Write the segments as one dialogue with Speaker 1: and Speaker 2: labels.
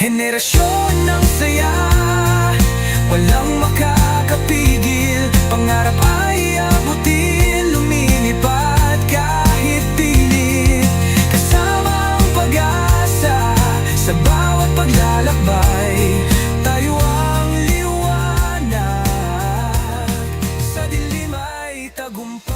Speaker 1: Henerasyon ng saya, walang makakapigil. Pangarap ay abutin, lumilipad kahit pilit. Kasama ang pag-asa sa bawat paglalakbay. Tayo ang liwanag, sa dilim ay tagumpay.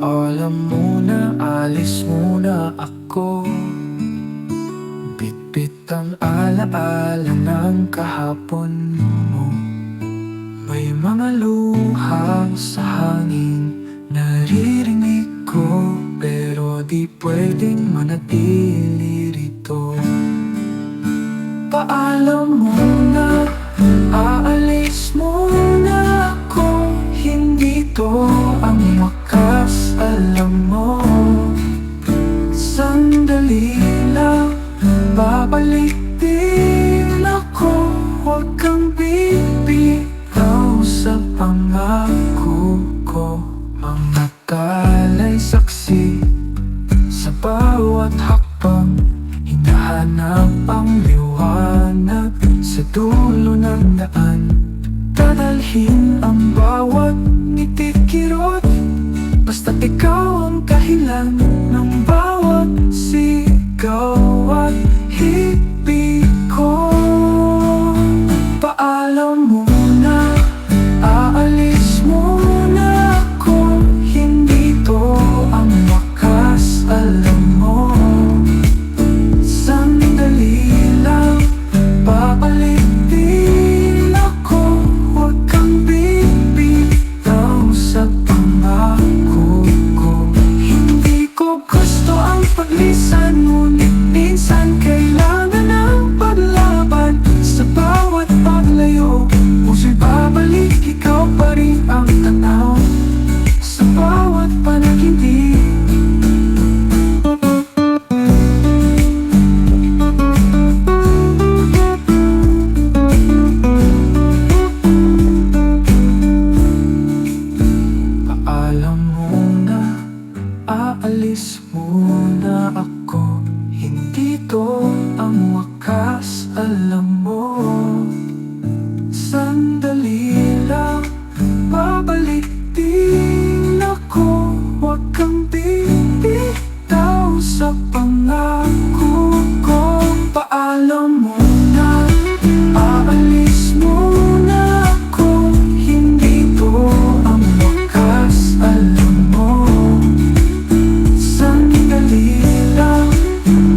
Speaker 1: Alam muna, alis muna ako. Bitbit ang alaala ng kahapon mo. May mga luha sa hangin naririnig ko, pero di pwedeng manatili rito. Paalam muna, aalis muna ako. Hindi to ang wakas, alam mo. Sandali lang, babalik din ako. Huwag kang bibitaw sa pangako ko. Mga talay saksi sa bawat hakbang, hinahanap ang liwanag sa dulo ng daan. Dadalhin ang bawat ngiti, kirot, basta't ikaw ang dahilan ng bawat sigaw at hibig ko. Paalam muna, aalis muna ako. Hindi to ang wakas, alam mo. Sandali lang, babalik din ako. Huwag kang bibitaw sa pangako ko. Hindi ko gusto ang paglisan, ngunit minsan kailangan ng paglaban. Sa bawat paglayo, puso'y babalik, ikaw pa rin ang tanaw. Sa bawat panaginip, paalam muna, aalis muna ako. Hindi to ang wakas, alam mo. Sandali lang, babalik din ako. Huwag kang bibitaw sa pangako ko. Paalam muna, aalis muna ako. Hindi to ang wakas, alam mo. Sandali lang,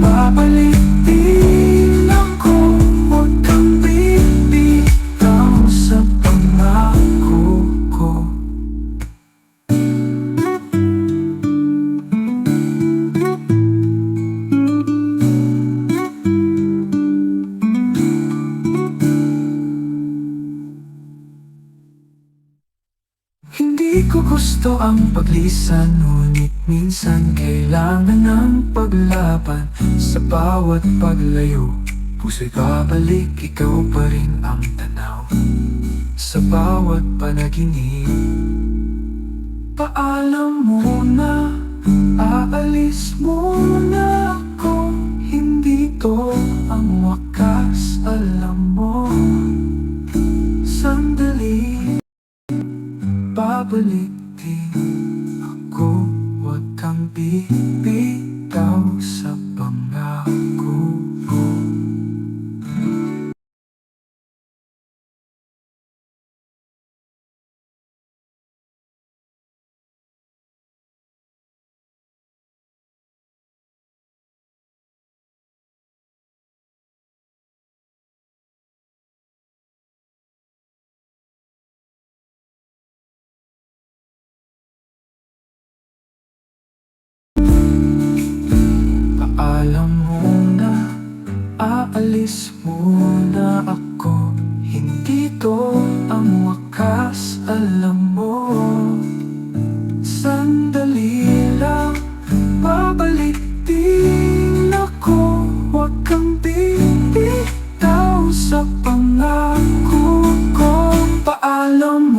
Speaker 1: babalik din ako. Huwag kang bibitaw sa pangako ko. Hindi ko gusto ang paglisan, ngunit minsan kailangan ng paglaban. Sa bawat paglayo, puso'y babalik, ikaw pa rin ang tanaw. Sa bawat panaginip, paalam muna, aalis muna ako. Hindi to ang wakas, alam mo. Sandali, babalik din ako. Huwag kang bibitaw sa pangako ko. Paalam muna, aalis muna ako. Hindi to ang wakas, alam mo. Sandali lang, babalik din ako. Huwag kang bibitaw sa pangako ko. Paalam Shalom